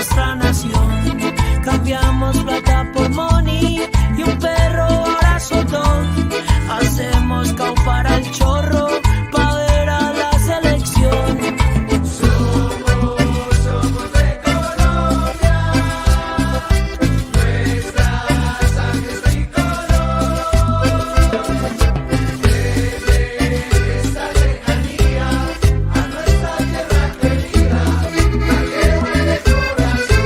nuestra nación. Cambiamos plata por money y un perro ahora soltón. Hacemos cao para el chorro, pa' ver a la selección. Somos de Colombia, nuestra sangre es tricolor. Desde esta lejanía a nuestra tierra querida, la llevo en el corazón.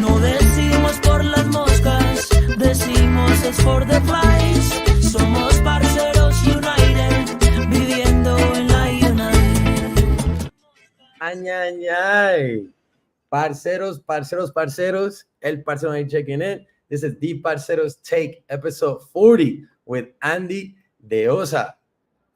No decimos por las moscas, decimos es for the flies. Somos Parceros United, viviendo en la United. Ay. Parceros, el Parcero United checking in. This is the Parceros Take, episode 40 with Andy Deossa.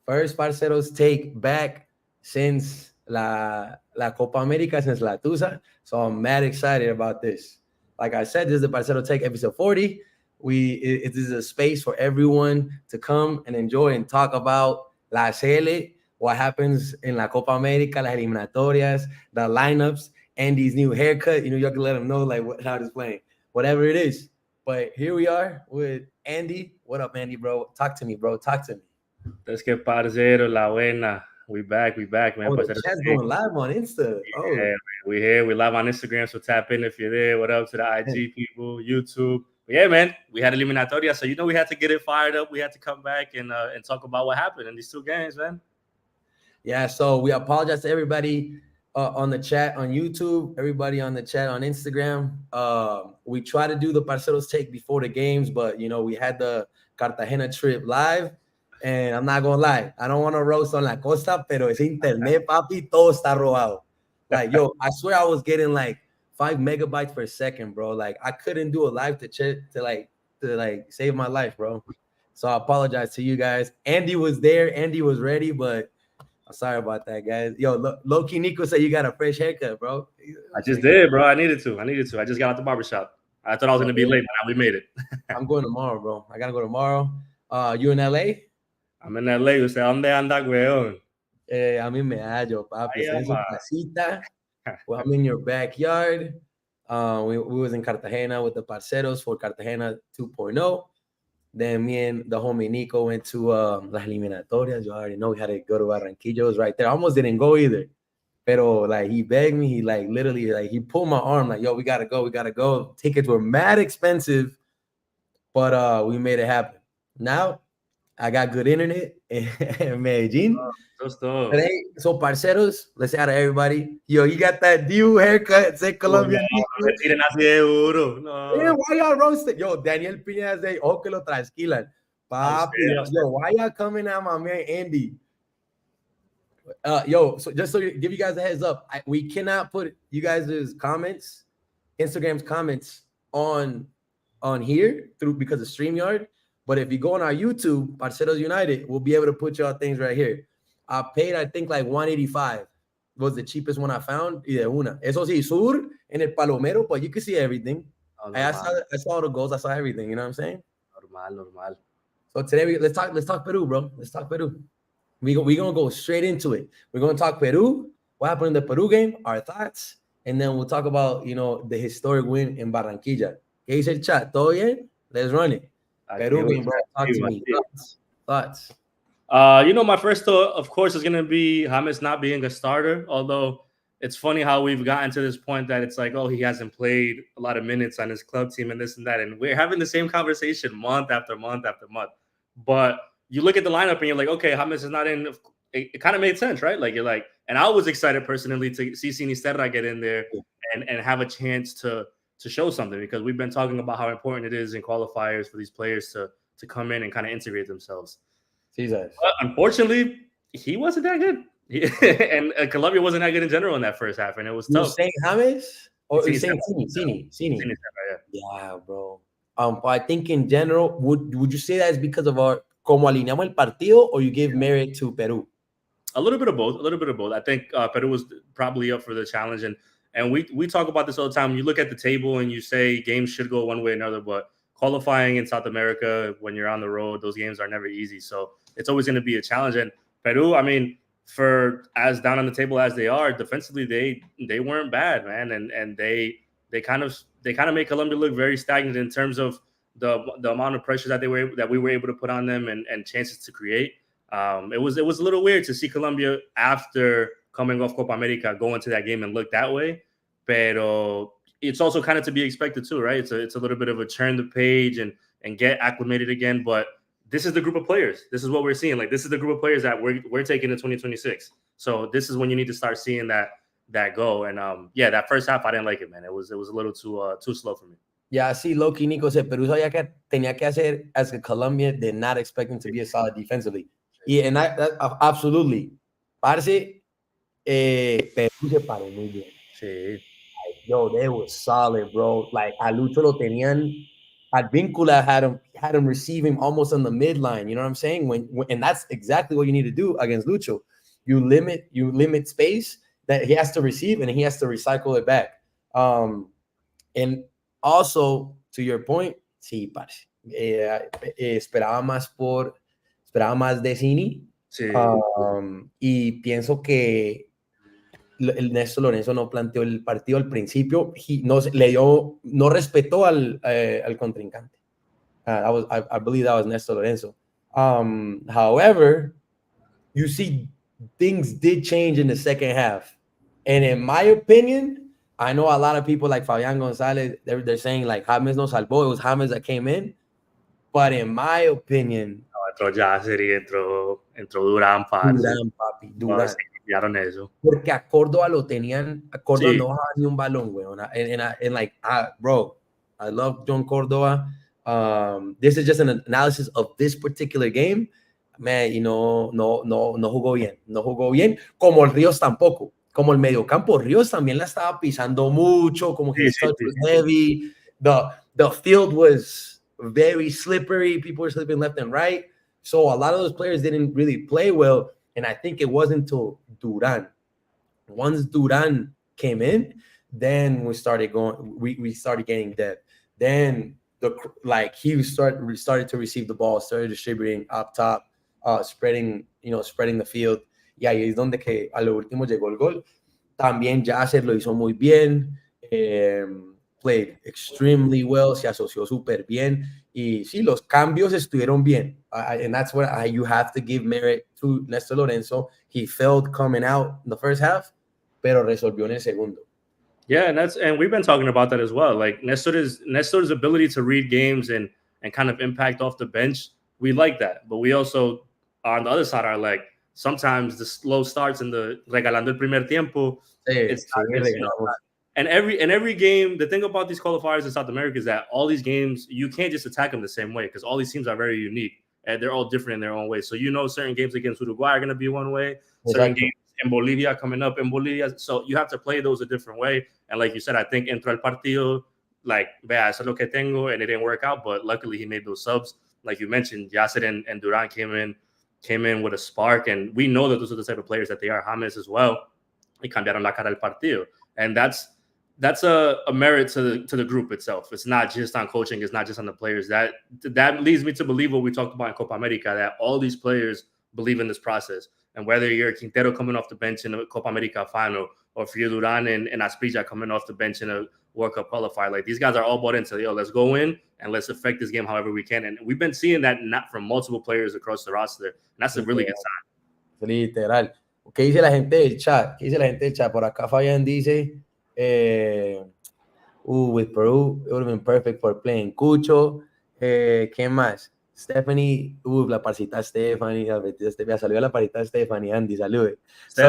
First Parceros Take back since la Copa America, since La Tusa. So I'm mad excited about this. Like I said, this is the Parcero Take, episode 40. It is a space for everyone to come and enjoy and talk about La CL, what happens in La Copa America, las eliminatorias, the lineups, Andy's new haircut. You know, you can let him know like how it's playing, whatever it is. But here we are with Andy. What up, Andy, bro? Talk to me, bro. Talk to me. Let's get Parcero, la buena. We back, man. Oh, the chat's going live on Insta. Oh, yeah, we here. We live on Instagram, so tap in if you're there. What up to the IG people, YouTube? But yeah, man, we had eliminatoria, so you know we had to get it fired up. We had to come back and talk about what happened in these two games, man. Yeah, so we apologize to everybody on the chat on YouTube, everybody on the chat on Instagram. We try to do the Parceros Take before the games, but you know we had the Cartagena trip live. And I'm not gonna lie, I don't want to roast on La Costa, pero ese internet, papi, todo está robado. Like, yo, I swear I was getting like 5 megabytes per second, bro. Like, I couldn't do a live to save my life, bro. So I apologize to you guys. Andy was there, Andy was ready, but I'm sorry about that, guys. Yo, Loki Nico said you got a fresh haircut, bro. I just did, bro. I needed to. I just got out the barbershop. I thought I was gonna be late, but we made it. I'm going tomorrow, bro. I gotta go tomorrow. You in LA? I'm in LA. ¿Usted dónde anda, weón? A mí me hallo, papi. En su casita. Well, I'm in your backyard. We was in Cartagena with the Parceros for Cartagena 2.0. Then me and the homie Nico went to las eliminatorias. You already know we had to go to Barranquilla. It was right there. I almost didn't go either. Pero like he begged me. He like literally like he pulled my arm like, yo, we gotta go. Tickets were mad expensive, but we made it happen. Now I got good internet in Medellin. Today, so Parceros, let's say out to everybody. Yo, you got that new haircut. Say Colombian. No. Why y'all roasting? Yo, Daniel Piña say, oh, que lo trasquilan. Papi, yo, why y'all coming at my man Andy? Yo, so just so give you guys a heads up, we cannot put you guys' comments, Instagram's comments on here because of StreamYard. But if you go on our YouTube, Parceros United, we'll be able to put y'all things right here. I paid, I think, like $185 was the cheapest one I found. Y de una. Eso sí, sur, en el Palomero, but you can see everything. I saw the goals. I saw everything. You know what I'm saying? Normal. So today, let's talk Peru, bro. Let's talk Peru. We're going to go straight into it. We're going to talk Peru, what happened in the Peru game, our thoughts, and then we'll talk about, you know, the historic win in Barranquilla. ¿Qué dice el chat? ¿Todo bien? Let's run it. Peru game, bro. Talk to me. Thoughts. You know, my first thought, of course, is going to be James not being a starter, although it's funny how we've gotten to this point that it's like, oh, he hasn't played a lot of minutes on his club team and this and that. And we're having the same conversation month after month after month. But you look at the lineup and you're like, okay, James is not in. It kind of made sense, right? Like, you're like, and I was excited personally to see Sinisterra get in there and have a chance to show something, because we've been talking about how important it is in qualifiers for these players to come in and kind of integrate themselves. Jesus. But unfortunately, he wasn't that good. And Colombia wasn't that good in general in that first half, and it was tough. You saying James? Or you saying Cini? Yeah, bro. I think in general, would you say that is because of our como alineamos el partido, or you give merit to Peru? A little bit of both. I think Peru was probably up for the challenge, and we talk about this all the time. You look at the table and you say games should go one way or another, but qualifying in South America when you're on the road, those games are never easy. So it's always going to be a challenge. And Peru, I mean, for as down on the table as they are defensively, they weren't bad, man, and they kind of make Colombia look very stagnant in terms of the amount of pressure that we were able to put on them and chances to create. It was a little weird to see Colombia after coming off Copa America go into that game and look that way, pero it's also kind of to be expected too, right? It's a little bit of a turn the page and get acclimated again, but this is the group of players. This is what we're seeing. Like, this is the group of players that we're taking in 2026. So this is when you need to start seeing that go. And yeah, that first half I didn't like it, man. It was a little too slow for me. Yeah, sí, Loki, Nico said, Perú sabía que tenía que hacer as a Colombia. They're not expecting to be a solid defensively. Yeah, and that absolutely. Parce, Perú se paró muy bien. Sí. Yo, they were solid, bro. Like, a Lucho lo tenían. Advíncula had him receiving almost on the midline. You know what I'm saying? And that's exactly what you need to do against Lucho. You limit space that he has to receive, and he has to recycle it back. And also, to your point, sí, parce. Esperaba más de Cini. Sí. Y pienso que el Néstor Lorenzo no planteó el partido al principio, no respetó al contrincante. I believe that was Néstor Lorenzo. However, you see things did change in the second half. And in my opinion, I know a lot of people like Fabián González, they're saying like James no salvó, it was James that came in. But in my opinion, entró Yasser y entró Durán, papi, Durán. Eso. Porque a Córdoba lo tenían, a Córdoba no bajaba ni un balón, güey. And like, bro, I love John Córdoba. This is just an analysis of this particular game. Man, no jugó bien. No jugó bien. Como el Ríos tampoco. Como el mediocampo, Ríos también la estaba pisando mucho. Como que was heavy. The field was very slippery. People were slipping left and right. So a lot of those players didn't really play well. And I think it wasn't until Durán. Once Durán came in, then we started getting depth. Then he started to receive the ball, started distributing up top, spreading the field. Y ahí es donde que a lo último llegó el gol. También Yasser lo hizo muy bien. Played extremely well, se asoció súper bien. Y sí, los cambios estuvieron bien. And that's what you have to give merit to Néstor Lorenzo. He failed coming out in the first half, pero resolvió en el segundo. Yeah, and we've been talking about that as well. Like Nestor's ability to read games and kind of impact off the bench, we like that. But we also, on the other side, are like, sometimes the slow starts in the regalando el primer tiempo. And every game, the thing about these qualifiers in South America is that all these games, you can't just attack them the same way because all these teams are very unique and they're all different in their own way. So certain games against Uruguay are going to be one way, certain games in Bolivia coming up in Bolivia. So you have to play those a different way. And like you said, I think entró el partido, like, vea, eso es lo que tengo, and it didn't work out. But luckily he made those subs. Like you mentioned, Yasser and Durán came in with a spark. And we know that those are the type of players that they are. James as well. Y cambiaron la cara del partido. And that's a merit to the group itself. It's not just on coaching. It's not just on the players. That leads me to believe what we talked about in Copa America, that all these players believe in this process. And whether you're Quintero coming off the bench in a Copa America final or for Durán and Asprilla coming off the bench in a World Cup qualifier, like, these guys are all bought into, let's go in and let's affect this game however we can. And we've been seeing that not from multiple players across the roster. And that's a really good sign. Literal. ¿Qué dice la gente del chat? Por acá Fabián dice... with Peru, it would have been perfect for playing Cucho. ¿Qué más? Stephanie, la parcita Stephanie, saluda la parcita Stephanie, Andy, salude. ¿Qué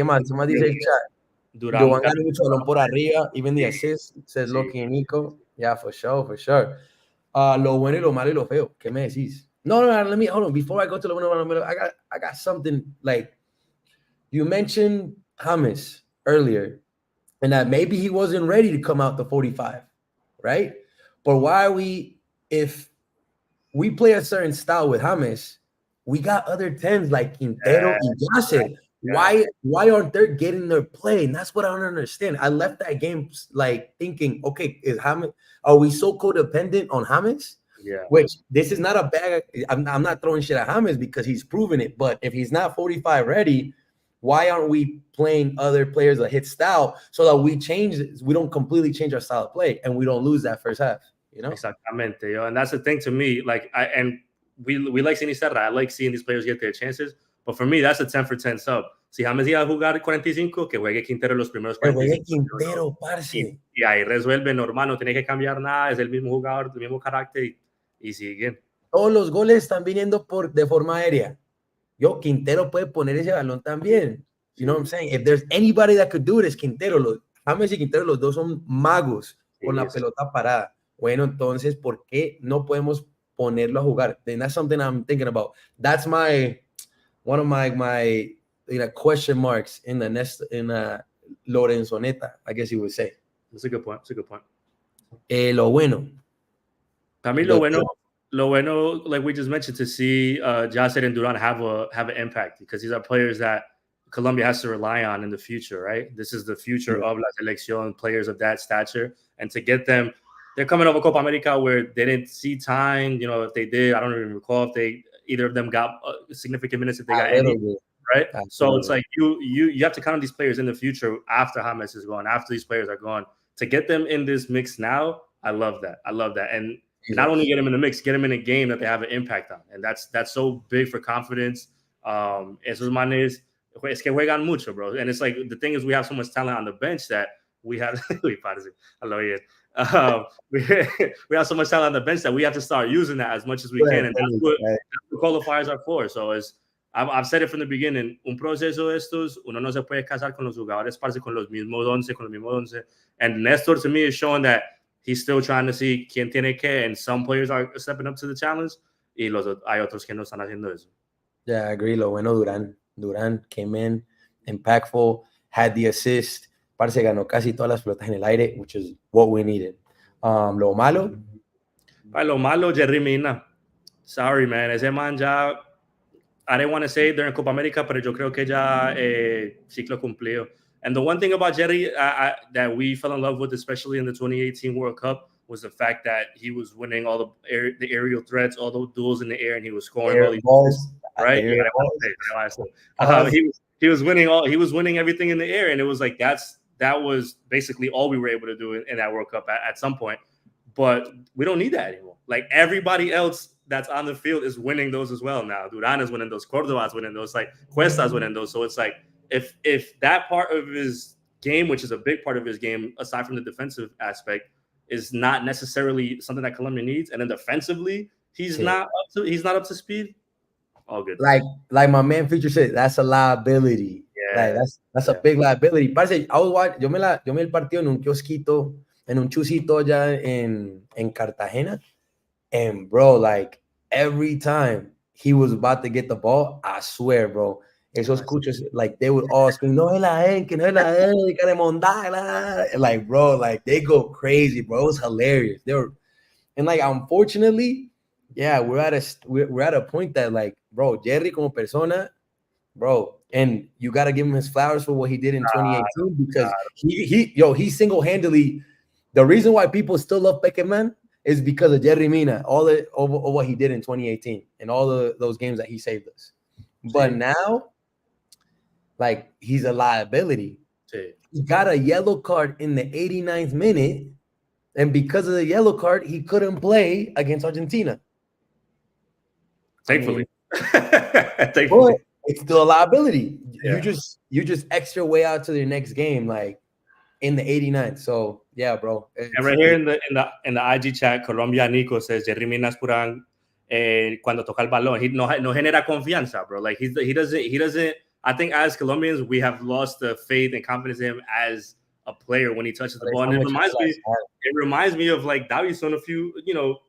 más dice el chat? Durán ganó mucho balón por arriba, even the assist, says Loki and Nico. Yeah, for sure. Lo bueno y lo malo y lo feo. ¿Qué me decís? No, let me, hold on. Before I go to lo bueno y lo malo, I got something like, you mentioned James earlier, and that maybe he wasn't ready to come out the 45, right? But if we play a certain style with James, we got other 10s like Quintero and Yasser. Why aren't they getting their play? And that's what I don't understand. I left that game like thinking, okay, are we so codependent on James? Yeah. Which this is not a bag. I'm not throwing shit at James because he's proven it. But if he's not 45 ready, why aren't we playing other players that hit style so that we don't completely change our style of play and we don't lose that first half, you know? Exactamente, yo. And that's the thing to me. Like, we like seeing Serra. I like seeing these players get their chances. But for me, that's a 10 for 10 sub. Si James iba a jugar 45, que juegue Quintero los primeros 45. Que juegue Quintero, parce. Y ahí resuelve normal, no tiene que cambiar nada. Es el mismo jugador, el mismo carácter y siguen. Todos los goles están viniendo de forma aérea. Yo, Quintero puede poner ese balón también. You know what I'm saying? If there's anybody that could do it, es Quintero. James y Quintero, los dos son magos con la pelota parada. Bueno, entonces, ¿por qué no podemos ponerlo a jugar? And that's something I'm thinking about. That's one of my question marks in Lorenzoneta, I guess you would say. That's a good point. Lo bueno. Para mí, lo bueno, like we just mentioned, to see Yasser and Duran have an impact, because these are players that Colombia has to rely on in the future, right? This is the future of la selección, players of that stature, and to get them, they're coming over Copa America where they didn't see time. You know, if they did, I don't even recall if either of them got significant minutes, if they got any, right? Absolutely. So it's like you have to count on these players in the future after James is gone, after these players are gone, to get them in this mix now. I love that, and not only get them in the mix, get them in a game that they have an impact on, and that's so big for confidence. Esos manes, es que juegan mucho, bro. And it's like, the thing is, we have so much talent on the bench that we have. I love it. We have so much talent on the bench that we have to start using that as much as we can, and that's what qualifiers are for. So I've said it from the beginning. Un proceso de estos, uno no se puede casar con los jugadores, parce, con los mismos 11. And Néstor, to me, is showing that he's still trying to see quién tiene que, and some players are stepping up to the challenge, y hay otros que no están haciendo eso. Yeah, I agree. Lo bueno, Duran came in, impactful, had the assist. Parce, ganó casi todas las pelotas en el aire, which is what we needed. Lo malo, Jerry Mina. Sorry, man. Ese man ya, I didn't want to say it during Copa America, pero yo creo que ya ciclo cumplido. And the one thing about Jerry that we fell in love with, especially in the 2018 World Cup, was the fact that he was winning all the aerial threats, all the duels in the air, and he was scoring all these balls, right? He was winning everything in the air, and it was like that was basically all we were able to do in that World Cup at some point. But we don't need that anymore. Like, everybody else that's on the field is winning those as well now. Duran is winning those, Cordoba's winning those, like Cuesta's winning those. So it's like, if that part of his game, which is a big part of his game, aside from the defensive aspect, is not necessarily something that Colombia needs, and then defensively he's not up to speed, all good. Like my man Future said, that's a liability. Yeah, like that's a big liability. Parce, I was watching, yo me el partido en un kiosquito, en un chusito allá en Cartagena, and bro, like, every time he was about to get the ball, I swear, bro, esos cuchos, like, they would all scream, no es la que no es la que de mondar, like, bro, like, they go crazy, bro. It was hilarious. And like, unfortunately, yeah, we're at a point that, like, bro, Jerry como persona, bro, and you got to give him his flowers for what he did in 2018, because he single-handedly, the reason why people still love Pekeman is because of Jerry Mina, all of what he did in 2018 and all those games that he saved us. But now, like, he's a liability. He got a yellow card in the 89th minute, and because of the yellow card, he couldn't play against Argentina. Thankfully. But it's still a liability. Yeah. You just extra way out to the next game, like, in the 89th. So yeah, bro. And right here in the IG chat, Colombia Nico says Jerry Mina Purán cuando toca el balón, he no genera confianza, bro. Like, he doesn't. I think as Colombians, we have lost the faith and confidence in him as a player when he touches the ball. And it reminds me of, like, Davison a few,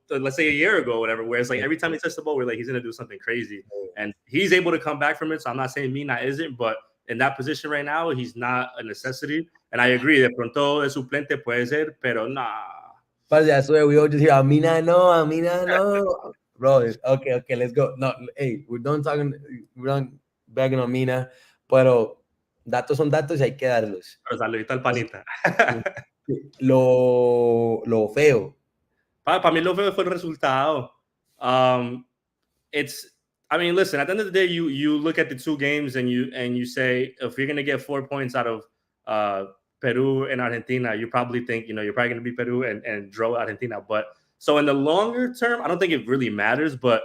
let's say a year ago or whatever, where it's like every time he touches the ball, we're like, he's gonna do something crazy. And he's able to come back from it. So I'm not saying Mina isn't, but in that position right now, he's not a necessity. And I agree, de pronto de suplente puede ser, pero nah. But I swear, we all just hear, Mina no. Bro, okay, let's go. No, hey, we're done bagging on Mina, pero datos son datos y hay que darlos. Pero saludito al panita. Lo feo. Para mí lo fue el resultado. I mean, listen, at the end of the day, you look at the two games and you say, if you're going to get 4 points out of Peru and Argentina, you probably think, you're probably going to be Peru and draw Argentina. But so in the longer term, I don't think it really matters. But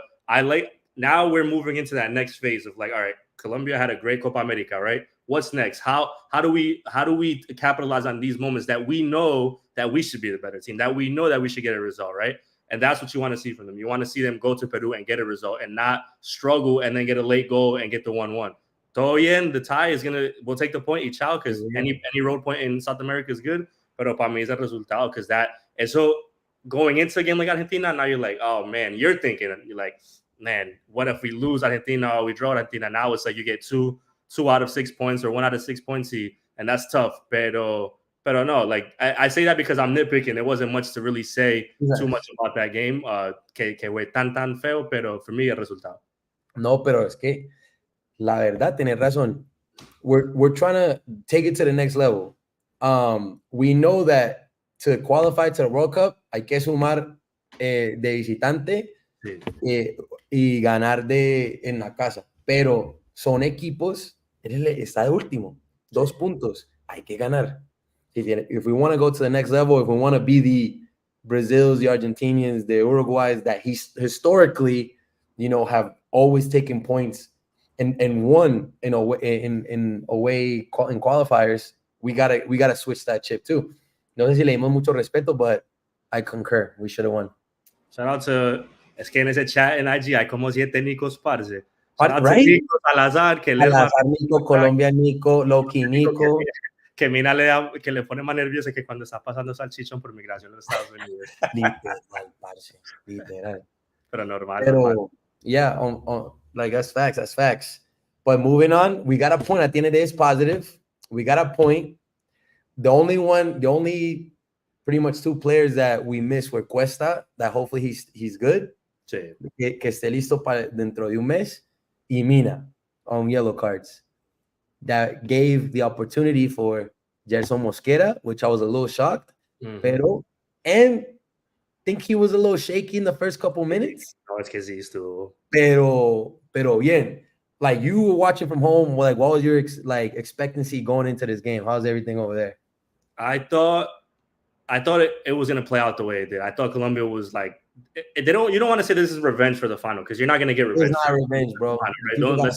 now we're moving into that next phase of like, all right, Colombia had a great Copa America, right? What's next? How do we capitalize on these moments that we know that we should be the better team, that we know that we should get a result, right? And that's what you want to see from them. You want to see them go to Peru and get a result and not struggle and then get a late goal and get the 1-1. Todo bien, the tie we'll take the point each out because any road point in South America is good. Pero para mí es el resultado because and so going into a game like Argentina, now you're like, oh man, you're like, man, what if we lose Argentina or we draw Argentina? Now it's like you get two out of 6 points or 1 out of 6 points, and that's tough. Pero no, like I say that because I'm nitpicking. There wasn't much to really say too much about that game. Que fue tan feo, pero for me el resultado. No, pero es que la verdad tienes razón. We're trying to take it to the next level. We know that to qualify to the World Cup hay que sumar de visitante y ganar en la casa. Pero son equipos, está de último, 2 puntos, hay que ganar. If we want to go to the next level, if we want to be the Brazils, the Argentinians, the Uruguays that historically, have always taken points and won in qualifiers, we gotta switch that chip too. No sé si le dimos mucho respeto, but I concur. We should have won. Shout out to, es que en ese chat en IG hay como 7 Nicos, parce. Right? Nico, Salazar, Nico, Colombia, Nico, Loki, Nico. Que Mina que le pone más nervioso que cuando está pasando salchichón por migración en los Estados Unidos. Literal, parce. Literal. Pero normal. Yeah, like that's facts. But moving on, we got a point. At the end of the day, it's positive. We got a point. The only pretty much 2 players that we missed were Cuesta, that hopefully he's good. Sí. Que esté listo para dentro de un mes. Y Mina on yellow cards. That gave the opportunity for Gerson Mosquera, which I was a little shocked. And think he was a little shaky in the first couple minutes. No, es que sí estuvo. Pero bien. Like, you were watching from home, like, what was your expectancy going into this game? How's everything over there? I thought it was going to play out the way it did. I thought Colombia was like, you don't want to say this is revenge for the final because you're not going to get revenge. It's not revenge, bro. Final, right?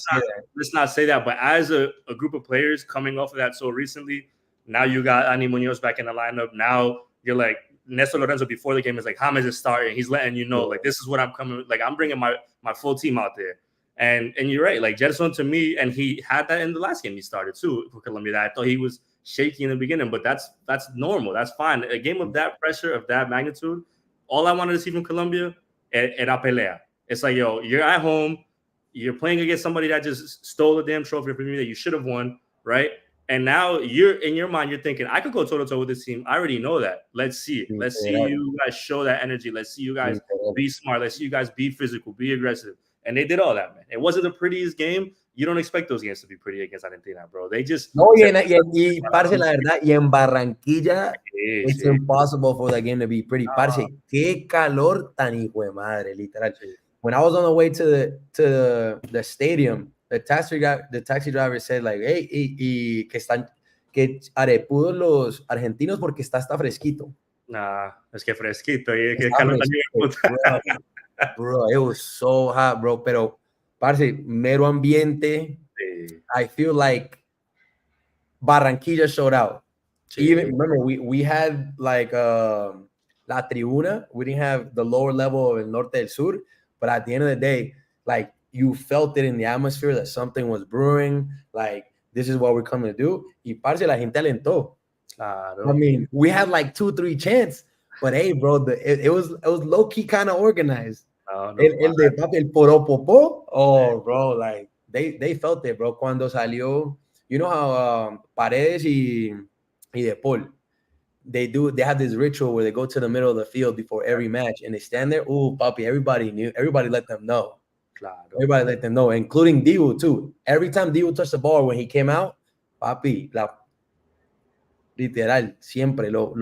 Let's not say that. But as a group of players coming off of that so recently, now you got Ani Munoz back in the lineup. Now you're like, Néstor Lorenzo before the game is like, James is starting. He's letting you know, like, this is what I'm coming. Like, I'm bringing my full team out there. And you're right. Like, Gerson, to me, and he had that in the last game he started too for Colombia. I thought he was shaky in the beginning, but that's normal. That's fine. A game of that pressure, of that magnitude, all I wanted to see from Colombia era pelea. It's like, yo, you're at home, you're playing against somebody that just stole a damn trophy from you that you should have won, right? And now you're in your mind, you're thinking, I could go toe-to-toe with this team. I already know that. Let's see it. Let's see you guys show that energy. Let's see you guys be smart. Let's see you guys be physical, be aggressive. And they did all that, man. It wasn't the prettiest game. You don't expect those games to be pretty against Argentina, bro. They just... No, y parce, la verdad, y en Barranquilla, it's impossible for that game to be pretty. Parce, qué calor tan hijo de madre, literal. When I was on the way to the stadium, the taxi driver said, like, hey, y que arepudos los argentinos porque está fresquito. Nah, es que fresquito. Y que calor tan Bro, it was so hot, bro. Pero, parce, mero ambiente. Sí. I feel like Barranquilla showed out. Sí. Even remember, we had like La Tribuna. We didn't have the lower level of El Norte del Sur. But at the end of the day, like, you felt it in the atmosphere that something was brewing. Like, this is what we're coming to do. Y parce, la gente alentó. Claro. I mean, we had like 2-3 chants. But hey, bro, it was low key kind of organized. El poropopó, bro, like they felt it, bro. Cuando salió, you know how Paredes y De Paul, they have this ritual where they go to the middle of the field before every match and they stand there. Ooh, papi, everybody let them know. Claro. Everybody let them know, including Dibu too. Every time Dibu touched the ball when he came out, papi, literal, siempre lo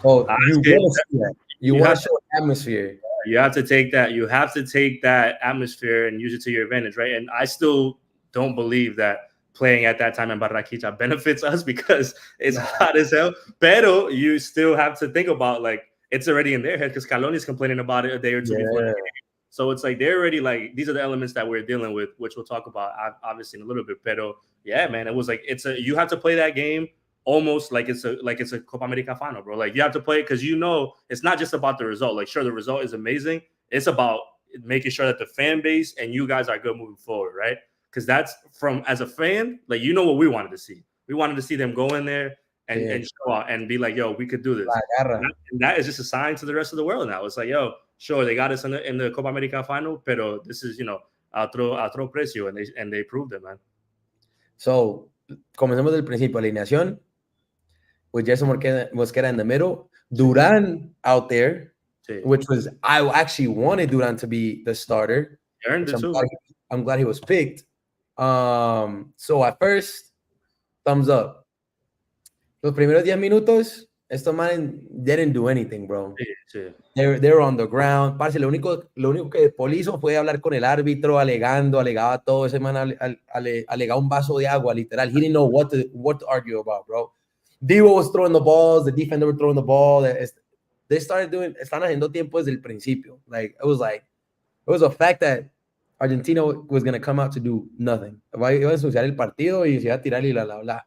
Oh, you Asking- want to see that. You you want have to show atmosphere. You have to take that. You have to take that atmosphere and use it to your advantage, right? And I still don't believe that playing at that time in Barranquilla benefits us because it's hot as hell. Pero you still have to think about like it's already in their head because Caloni's complaining about it a day or two before the Yeah. game. So it's like they're already like these are the elements that we're dealing with, which we'll talk about obviously in a little bit. Pero yeah, man, it was like you have to play that game almost like it's a Copa America final, bro. Like you have to play it because you know it's not just about the result. Like sure, the result is amazing. It's about making sure that the fan base and you guys are good moving forward, right? Because that's from as a fan, like you know what we wanted to see. We wanted to see them go in there and show out and be like, yo, we could do this. And that is just a sign to the rest of the world now. It's like, yo, sure, they got us in the Copa America final, pero this is otro precio, and they proved it, man. So, comencemos del principio. Alineación with Jason Mosquera in the middle. Duran out there, which was I actually wanted Duran to be the starter. I'm glad he was picked. So at first, thumbs up. Los primeros 10 minutos, estos man didn't do anything, bro. They were on the ground. Parce, lo único que Poli hizo fue hablar con el árbitro, alegaba todo. Ese man alegaba un vaso de agua, literal. He didn't know what to argue about, bro. Divo was throwing the balls. The defender was throwing the ball. They started están haciendo tiempo desde el principio. Like, it was a fact that Argentina was going to come out to do nothing. Iba a ensuciar el partido y se iba a tirar y bla.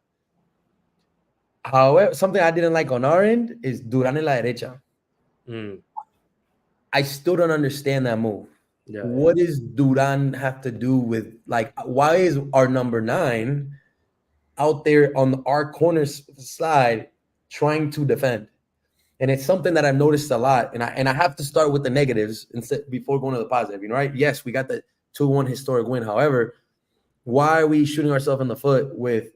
However, something I didn't like on our end is Duran en la derecha. I still don't understand that move. What does Duran have to do with, like, why is our number 9 out there on our corner side trying to defend? And it's something that I've noticed a lot. And I have to start with the negatives before going to the positive, right? Yes, we got the 2-1 historic win. However, why are we shooting ourselves in the foot with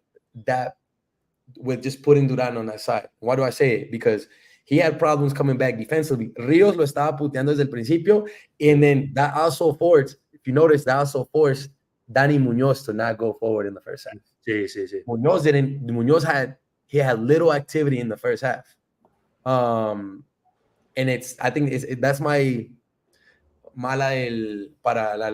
just putting Duran on that side? Why do I say it? Because he had problems coming back defensively. Rios lo estaba puteando desde el principio. And then that also forced, if you notice, Danny Munoz to not go forward in the first half. Sí. Munoz had little activity in the first half. And I think that's my mala para la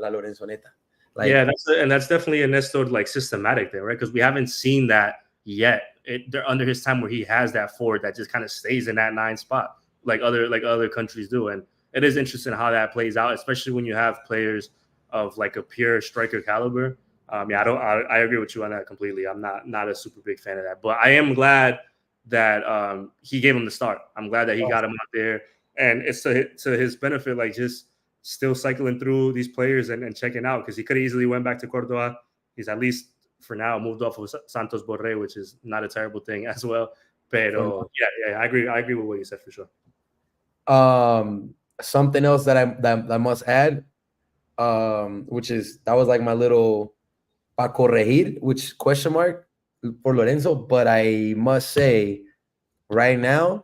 Lorenzoneta. Like, yeah, that's definitely a Nestor like systematic thing, right? Because we haven't seen that yet. They're under his time where he has that forward that just kind of stays in that 9 spot, like other countries do. And it is interesting how that plays out, especially when you have players of like a pure striker caliber. I agree with you on that completely. I'm not a super big fan of that, but I am glad that he gave him the start. I'm glad that he got him out there, and it's to his benefit, like just still cycling through these players and checking out, because he could have easily went back to Córdoba. He's at least for now moved off of Santos Borré, which is not a terrible thing as well. Pero yeah, I agree with what you said for sure. Something else that I must add, which is that was like my little pa corregir, which question mark for Lorenzo, but I must say right now,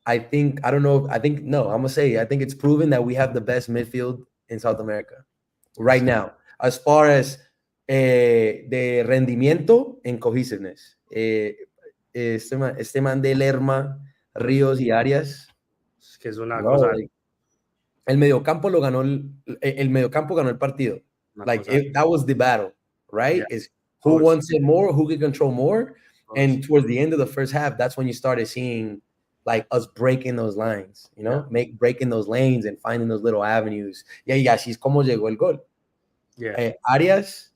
I think it's proven that we have the best midfield in South America right now, as far as de rendimiento and cohesiveness. Este man de Lerma, Ríos y Arias, que es una cosa. El mediocampo ganó el partido. That was the battle, right? Yeah. Is who wants it more, who can control more, and towards the end of the first half, that's when you started seeing like us breaking those lines, breaking those lanes and finding those little avenues. Yeah, she's como llegó el gol. Yeah. Arias,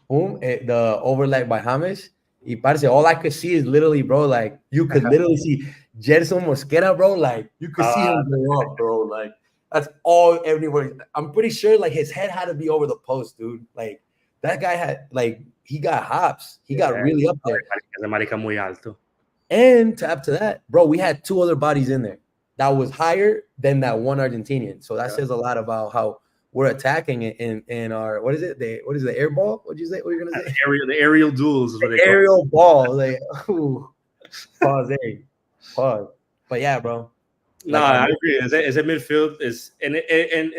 the overlap by James. Y parce, all I could see is literally, bro, like you could literally see Gerson Mosquera, bro, like you could see him go up, bro, like that's all everywhere. I'm pretty sure like his head had to be over the post, dude. Like that guy had he got hops. He got really up there. And to add to that, bro, we had 2 other bodies in there that was higher than that one Argentinian. So that says a lot about how we're attacking it in our what is the air ball? What you gonna say? The aerial duels is what they call aerial ball. Like pause. But yeah, bro. No, I agree. Is it midfield and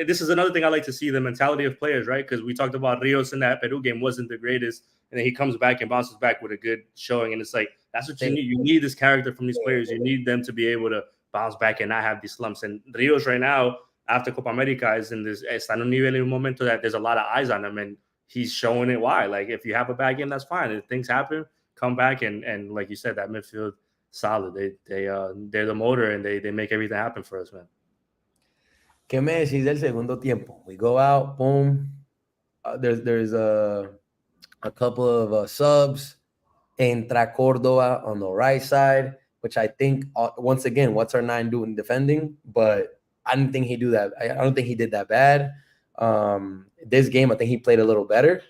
this is another thing I like to see, the mentality of players, right? Because we talked about Rios in that Peru game wasn't the greatest, and then he comes back and bounces back with a good showing, and it's like that's what you need. You need this character from these players. You need them to be able to bounce back and not have these slumps. And Rios right now, after Copa America, is in this está en un nivel en un momento that there's a lot of eyes on him, and he's showing it why. Like, if you have a bad game, that's fine. If things happen, come back and like you said, that midfield solid. They're the motor, and they make everything happen for us, man. ¿Qué me decís del segundo tiempo? We go out, boom. There's a couple of subs. Entra Córdoba on the right side, which I think, once again, what's our 9 doing defending? But I didn't think he do that. I don't think he did that bad. This game, I think he played a little better.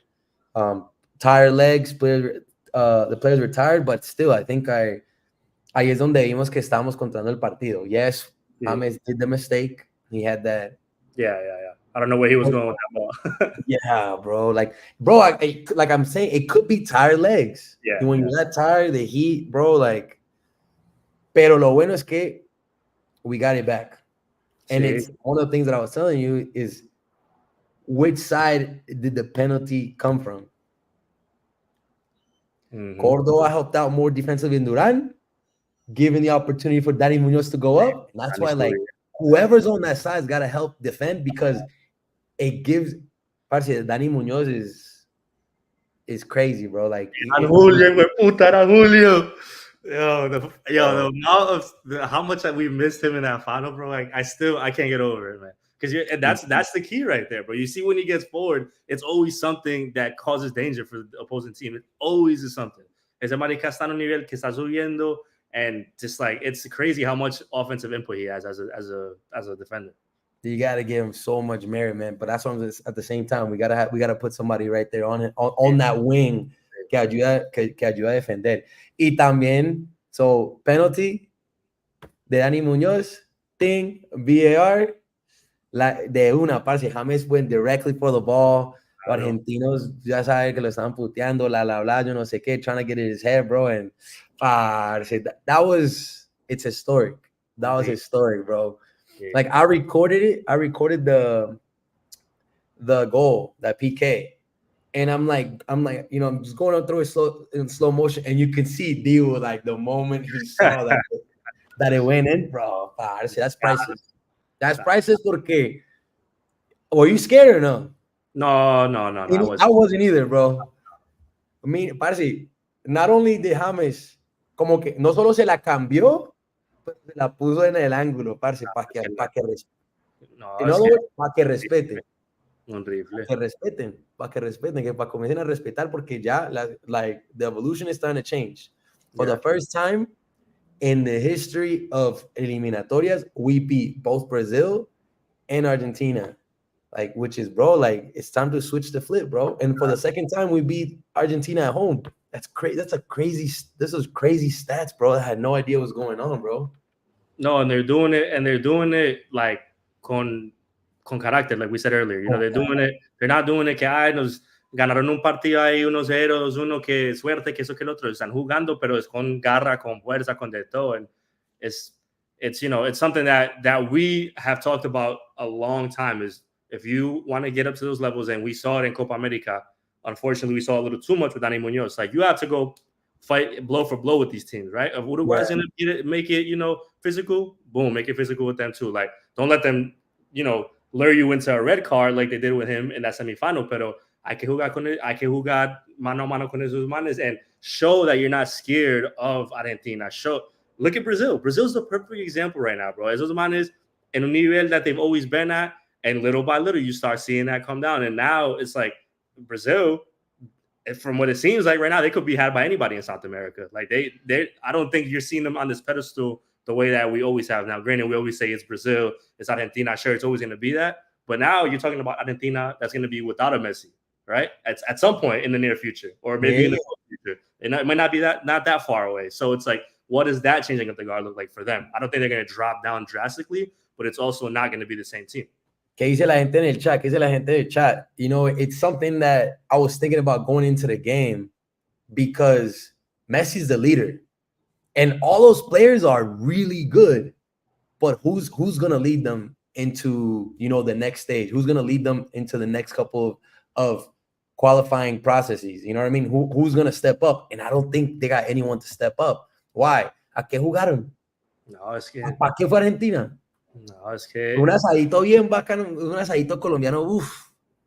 Tired legs, the players were tired, but still, I think ahí es donde vimos que estábamos controlando el partido. Yes, James did the mistake. He had that. Yeah. I don't know where he was going with that ball. Yeah, bro. Like I'm saying, it could be tired legs. Yeah. When you're that tired, the heat, bro, like. Pero lo bueno es que we got it back. And it's one of the things that I was telling you is, which side did the penalty come from? Mm-hmm. Córdoba helped out more defensively in Duran, giving the opportunity for Dani Munoz to go up. And that's why, like, whoever's on that side's got to help defend, because it gives. Dani Munoz is crazy, bro. Like, Julio. The amount of how much that we missed him in that final, bro. Like, I can't get over it, man. Because that's the key right there, bro. You see, when he gets forward, it's always something that causes danger for the opposing team. It always is something. Es el marica está en un nivel que está subiendo, and just like, it's crazy how much offensive input he has as a defender. You gotta give him so much merit, man. But that's what I'm just, at the same time, we gotta put somebody right there on that wing que ayuda a defender. Y también, so penalty de Dani Munoz, thing, VAR, de una, parce, James went directly for the ball. Los argentinos ya saben que lo estaban puteando, bla, yo no sé qué, trying to get in his head, bro. And parce, it's historic. That was historic, bro. Yeah. Like, I recorded it. I recorded the goal, that PK. And I'm like, you know, I'm just going up through it in slow motion, and you can see Dio, like, the moment he saw that it went in, bro. That's priceless. That's priceless. Porque, were you scared or no? No. I wasn't either, bro. I mean, parce, not only did James, como que no solo se la cambió, pero se la puso en el ángulo, parce, para que respeten. Horrible. Para que respeten, que para comiencen a respetar, porque ya, like, the evolution is starting to change. For the first time in the history of eliminatorias, we beat both Brazil and Argentina. Like, which is, bro, like, it's time to switch the flip, bro. And for the second time, we beat Argentina at home. That's crazy. This is crazy stats, bro. I had no idea what's going on, bro. No, and they're doing it like con carácter, like we said earlier. You know, they're not doing it que nos ganaron un partido ahí 1-0, 2-1, que suerte, que eso, que el otro. Están jugando, pero es con garra, con fuerza, con de todo. And it's you know, it's something that we have talked about a long time, is if you want to get up to those levels, and we saw it in Copa America. Unfortunately, we saw a little too much with Dani Munoz. Like, you have to go fight blow for blow with these teams, right? If Uruguay's going to make it, you know, physical, boom, make it physical with them too. Like, don't let them, you know, lure you into a red card like they did with him in that semifinal. Pero hay que jugar mano a mano con esos manes and show that you're not scared of Argentina. Look at Brazil. Brazil's the perfect example right now, bro. Esos manes en un nivel that they've always been at, and little by little you start seeing that come down. And now it's like, Brazil, from what it seems like right now, they could be had by anybody in South America. Like, they I don't think you're seeing them on this pedestal the way that we always have. Now, granted, we always say it's Brazil, it's Argentina. Sure, it's always going to be that. But now you're talking about Argentina that's going to be without a Messi, right? At some point in the near future, or maybe in the future. It might not be not that far away. So it's like, what is that changing of the guard look like for them? I don't think they're going to drop down drastically, but it's also not going to be the same team. ¿Qué dice la gente en el chat? You know, it's something that I was thinking about going into the game, because Messi's the leader. And all those players are really good. But who's going to lead them into, you know, the next stage? Who's going to lead them into the next couple of qualifying processes. You know what I mean? Who's gonna step up? And I don't think they got anyone to step up. Why? ¿A qué jugaron? No, es que, ¿Para qué fue Argentina? no, es que, Un asadito bien bacano, un asadito colombiano,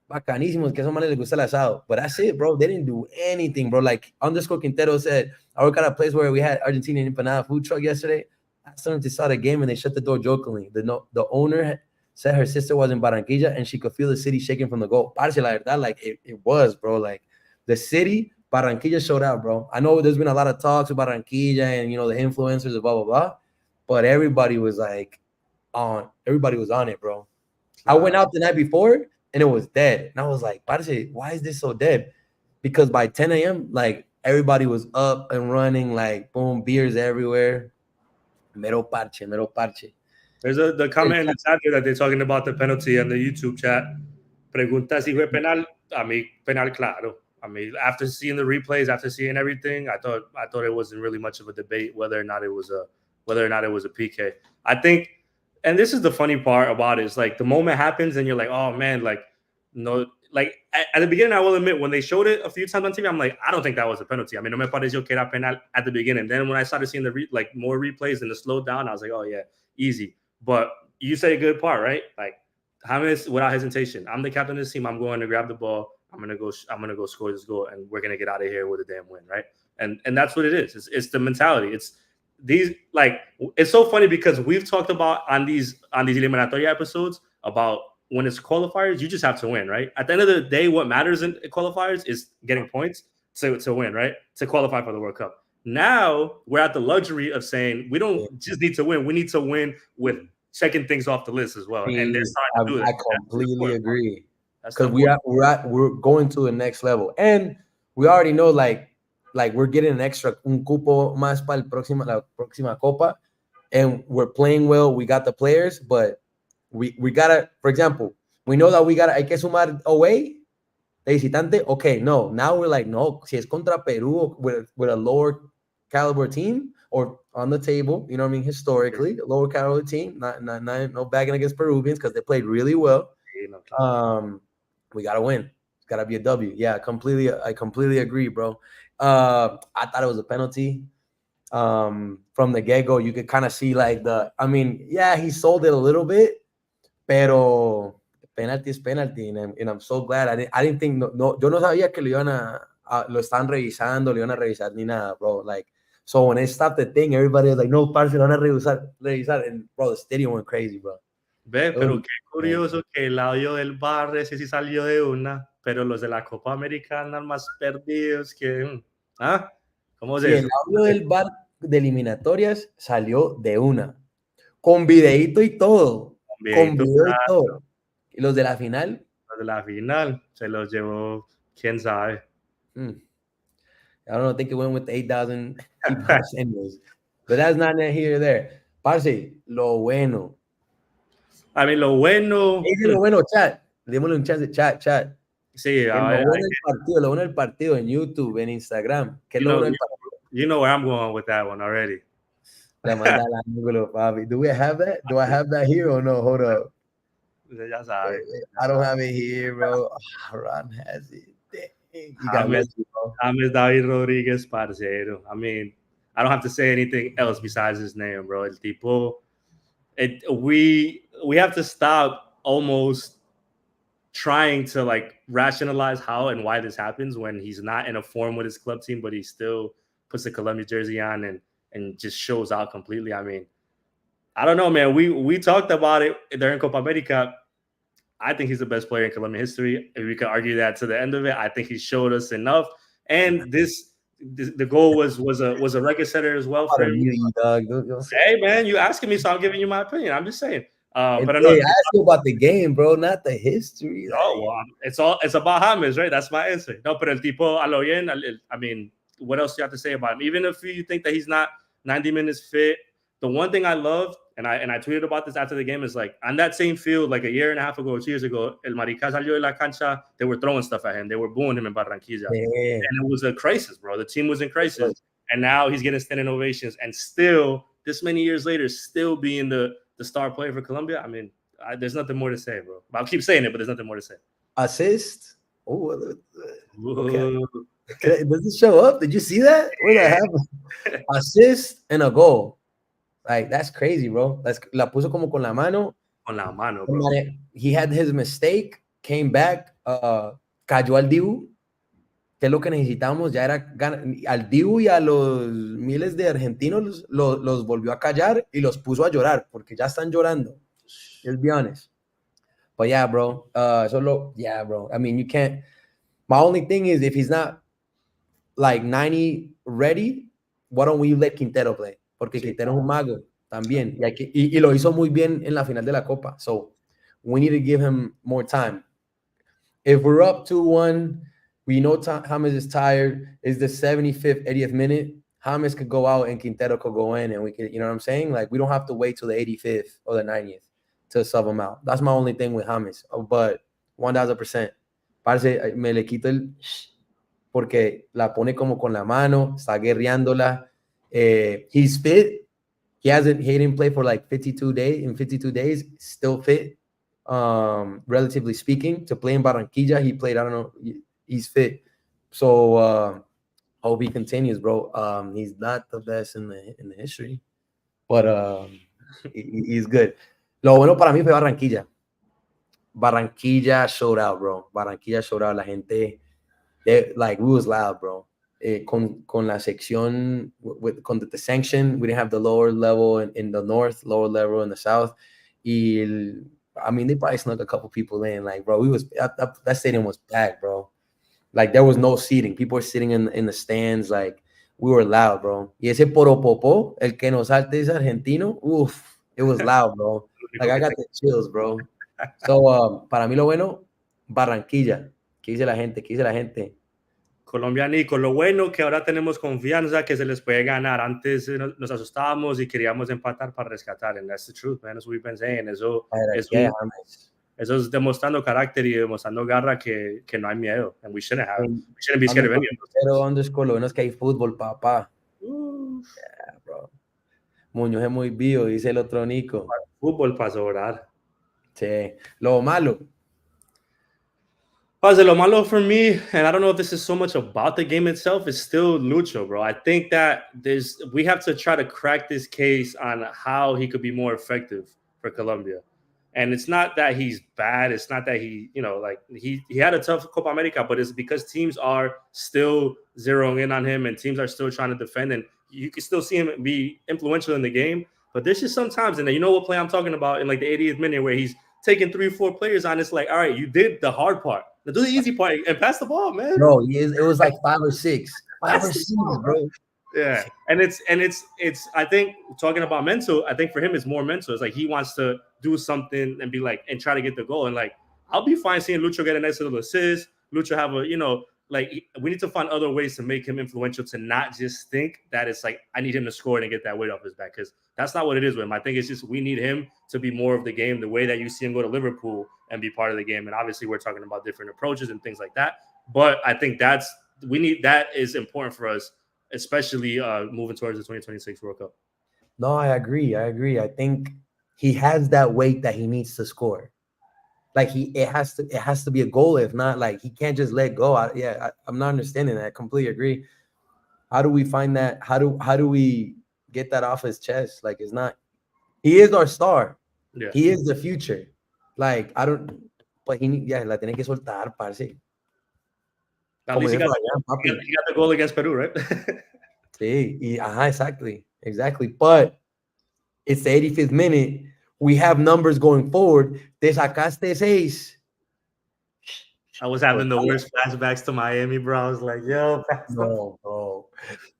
bacanísimo, es que a esos manes les gusta el asado. But that's it, bro. They didn't do anything, bro. Like underscore Quintero said, I work at a place where we had Argentinian empanada food truck yesterday. I asked them to start a game and they shut the door jokingly. The owner said her sister was in Barranquilla and she could feel the city shaking from the goal. Parce, la verdad, like it was, bro. Like the city, Barranquilla showed out, bro. I know there's been a lot of talks about Barranquilla and, you know, the influencers and blah, blah, blah. But everybody was like everybody was on it, bro. I went out the night before and it was dead. And I was like, parce, why is this so dead? Because by 10 a.m., like everybody was up and running, like boom, beers everywhere. Mero parche, mero parche. There's the comment in the chat here that they're talking about the penalty on the YouTube chat. Pregunta si fue penal. I mean, penal claro. I mean, after seeing the replays, after seeing everything, I thought it wasn't really much of a debate whether or not it was a PK. I think, and this is the funny part about it, is like the moment happens and you're like, oh man, like no, like at the beginning, I will admit when they showed it a few times on TV, I'm like, I don't think that was a penalty. I mean, no me pareció que era penal at the beginning. Then when I started seeing the more replays and the slow down, I was like, oh yeah, easy. But you say a good part, right? Like James, without hesitation, I'm the captain of this team. I'm going to grab the ball. I'm gonna go score this goal, and we're gonna get out of here with a damn win, right? And that's what it is. It's the mentality. It's these, like, it's so funny because we've talked about on these eliminatoria episodes about when it's qualifiers, you just have to win, right? At the end of the day, what matters in qualifiers is getting points to win, right? To qualify for the World Cup. Now we're at the luxury of saying we don't just need to win; we need to win with checking things off the list as well. And they're starting to do that. I completely agree, because we're going to the next level, and we already know like we're getting un cupo más para la próxima Copa, and we're playing well. We got the players, but we gotta, for example, we know that hay que sumar away de visitante. Okay, no, now we're like, no, si es contra Peru with a lower caliber team or on the table, you know what I mean, historically, a lower caliber team, no bagging against Peruvians because they played really well. We gotta win. It's gotta be a W. Yeah, I completely agree, bro. I thought it was a penalty. From the get-go, you could kind of see like he sold it a little bit, pero penalty is penalty, and I'm so glad. I didn't think yo no sabía que lo están revisando, lo iban a revisar ni nada, bro. Like, so when they stopped the thing, everybody was like, no, parce, lo van a revisar, and bro, the stadium went crazy, bro. Ve, pero qué curioso que el audio del bar ese sí salió de una, pero los de la Copa América andan más perdidos que... ¿Cómo es eso? El audio del bar de eliminatorias salió de una, con videíto y todo. Con video y todo. ¿Y los de la final? Los de la final se los llevó, quién sabe. I don't think it went with the 8,000 anyways. But that's not here or there. Parce, lo bueno. I mean, lo bueno. Es lo bueno, chat. Démosle un chance, chat. Sí, lo bueno del partido en YouTube, en Instagram. ¿Qué es lo bueno del partido? You know where I'm going with that one already. La manda al ángulo, papi. Do we have that? Do I have that here or no? Hold up. Ya sabes. I don't have it here, bro. Ron has it. You got James David Rodriguez, parcero. I mean, I don't have to say anything else besides his name, bro. El tipo, we have to stop almost trying to like rationalize how and why this happens when he's not in a form with his club team, but he still puts the Colombia jersey on and just shows out completely. I mean, I don't know, man. We talked about it during Copa America. I think he's the best player in Colombian history. If we could argue that to the end of it, I think he showed us enough. And the goal was a record setter as well. For hey, man, you asking me, so I'm giving you my opinion. I'm just saying. But I ask you about the game, bro, not the history. Oh, well, it's about James, right? That's my answer. No, but el tipo a lo bien. I mean, what else do you have to say about him? Even if you think that he's not 90 minutes fit, the one thing I love, and I tweeted about this after the game, is like on that same field, like a year and a half ago, 2 years ago, El Marica salió de la cancha. They were throwing stuff at him. They were booing him in Barranquilla, and it was a crisis, bro. The team was in crisis, and now he's getting standing ovations, and still, this many years later, still being the star player for Colombia. I mean, there's nothing more to say, bro. I'll keep saying it, but there's nothing more to say. Assist Oh, okay. Ooh. Does it show up? Did you see that? What the hell? Assist and a goal. Like, that's crazy, bro. La puso como con la mano. Con la mano, bro. He had his mistake, came back, cayó al Dibu, que es lo que necesitamos. Ya era al Dibu y a los miles de argentinos los volvió a callar y los puso a llorar porque ya están llorando. Let's be honest. But yeah, bro. Yeah, bro. I mean, you can't. My only thing is if he's not like 90 ready, why don't we let Quintero play? Porque sí, Quintero es un mago también. Y lo hizo muy bien en la final de la Copa. So we need to give him more time. If we're up 2-1, we know James is tired. It's the 75th, 80th minute. James could go out and Quintero could go in, and we could, you know what I'm saying? Like, we don't have to wait till the 85th or the 90th to sub him out. That's my only thing with James. But 1000%. Parce, me le quito el porque la pone como con la mano, está guerreándola. He's fit. He didn't play for like 52 days. In 52 days, still fit. Relatively speaking, to play in Barranquilla, he played, I don't know, he's fit. So hope he continues, bro. He's not the best in the history, but he's good. Lo bueno para mí fue Barranquilla. Barranquilla showed out, bro. Barranquilla showed out. La gente, like, we was loud, bro. Con la sección, con the sanction, we didn't have the lower level in the north, lower level in the south. I mean, they probably snuck a couple people in. Like, bro, that stadium was packed, bro. Like, there was no seating. People were sitting in the stands. Like, we were loud, bro. Y ese poropopó, el que nos salte es argentino. Oof, it was loud, bro. Like, I got the chills, bro. So, para mí lo bueno, Barranquilla. ¿Qué dice la gente? ¿Qué dice la gente? Colombianico, lo bueno que ahora tenemos confianza que se les puede ganar. Antes nos asustábamos y queríamos empatar para rescatar. And that's the truth, man. That's what we've been saying. Eso es demostrando carácter y demostrando garra que no hay miedo. And we shouldn't be scared of any of those. Pero underscore, lo bueno es que hay fútbol, papá. Yeah, bro. Muñoz es muy vivo, dice el otro Nico. Fútbol para sobrar. Sí. Lo malo. Lo malo for me, and I don't know if this is so much about the game itself, is still Lucho, bro. I think that we have to try to crack this case on how he could be more effective for Colombia. And it's not that he's bad. It's not that he had a tough Copa America, but it's because teams are still zeroing in on him and teams are still trying to defend. And you can still see him be influential in the game. But there's just sometimes, and you know what play I'm talking about, in like the 80th minute where he's taking 3 or 4 players on. It's like, all right, you did the hard part. Now do the easy part and pass the ball, man. Bro, it was like 5 or 6. 5 or 6, bro. Yeah. And it's I think talking about mental, I think for him it's more mental. It's like he wants to do something and be like and try to get the goal. And like I'll be fine seeing Lucho get a nice little assist. Lucho have a, we need to find other ways to make him influential, to not just think that it's like I need him to score and get that weight off his back, because that's not what it is with him. I think it's just we need him to be more of the game, the way that you see him go to Liverpool and be part of the game. And obviously we're talking about different approaches and things like that. But I think that is important for us, especially moving towards the 2026 World Cup. No, I agree. I think he has that weight that he needs to score. Like it has to be a goal. If not, like he can't just let go. I'm not understanding that. I completely agree. How do we find that? How do we get that off his chest? Like he is our star. Yeah. He is the future. Like I don't, but la tiene que soltar, parce. At least he got the goal against Peru, right? Sí, exactly. But it's the 85th minute. We have numbers going forward. Te sacaste 6. I was having the worst flashbacks to Miami, bro. I was like, yo, no, bro.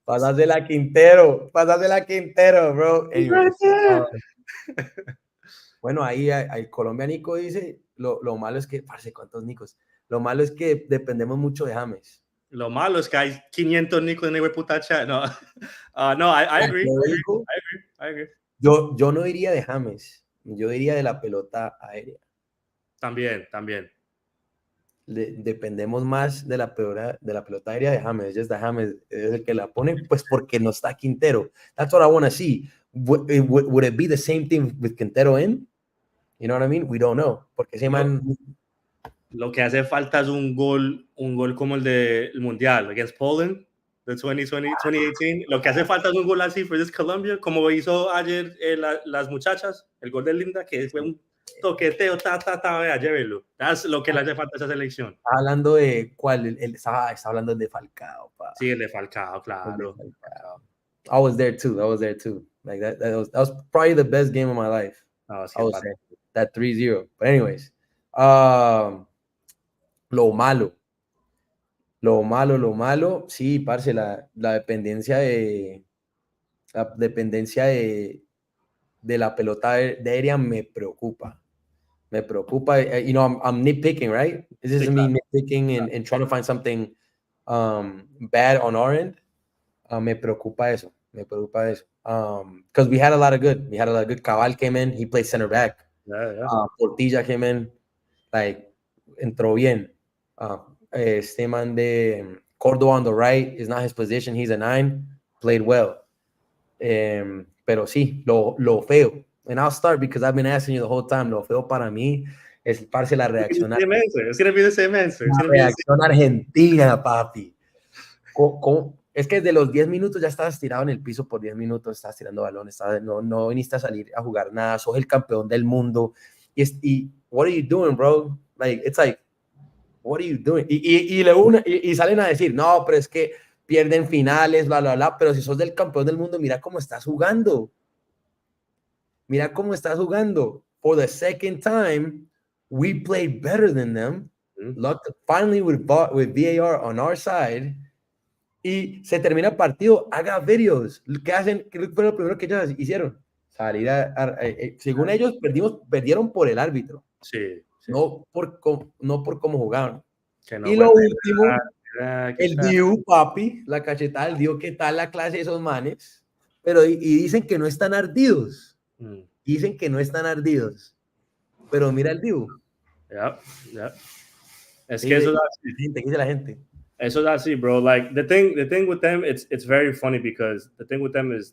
Pasásela Quintero, bro. Anyways, bueno, ahí el colombianico dice, lo malo es que, parce, ¿cuántos nicos? Lo malo es que dependemos mucho de James. Lo malo es que hay 500 nicos en el puta chat. No, I agree. I agree. Yo no diría de James. Yo diría de la pelota aérea. También. Dependemos más de la pelota aérea de James. Just James es el que la pone, pues porque no está Quintero. That's what I want to see. Would it be the same thing with Quintero in? You know what I mean? We don't know. Porque ese man Lo que hace falta es un gol como el del Mundial against Poland, the 2018. Lo que hace falta es un gol así for this Colombia, como hizo ayer las muchachas, el gol de Linda, que fue un toqueteo, vea, llévelo. Es lo que le hace falta a esa selección. Hablando de cuál, está hablando de Falcao, pa. Sí, el de Falcao, claro. I was there too. Like that was probably the best game of my life. No, I would say that 3-0. But anyways, lo malo, sí, parce, la dependencia de la pelota aérea me preocupa. You know, I'm nitpicking, right? This is me nitpicking and trying to find something bad on our end. Me preocupa eso. Because we had a lot of good. Cabal came in. He played center back. Yeah. Portilla came in. Like, entró bien. Este man de Córdoba on the right is not his position. He's a 9. Played well. Pero sí, lo feo. And I'll start because I've been asking you the whole time. Lo feo para mí es, parce, la reacción. It's gonna be the same answer. La reacción argentina, papi. Es que desde los 10 minutos ya estabas tirado en el piso por 10 minutos, estabas tirando balones, no viniste a salir a jugar nada, sos el campeón del mundo. Y what are you doing, bro? Like, it's like, what are you doing? Y salen a decir, no, pero es que pierden finales, bla, bla, bla, pero si sos del campeón del mundo, mira cómo estás jugando. For the second time, we played better than them. Finally, with VAR on our side, y se termina el partido, haga videos. ¿Qué hacen? ¿Qué fue lo primero que ellos hicieron? Salir según ellos, perdieron por el árbitro. Sí. No por cómo jugaron. No, y lo último, el Diu, papi, la cachetada del Diu, ¿qué tal la clase de esos manes? Pero y dicen que no están ardidos. Pero mira el Diu. Yep. Es que eso dice la gente. Eso es así, bro. Like the thing with them, it's very funny because the thing with them is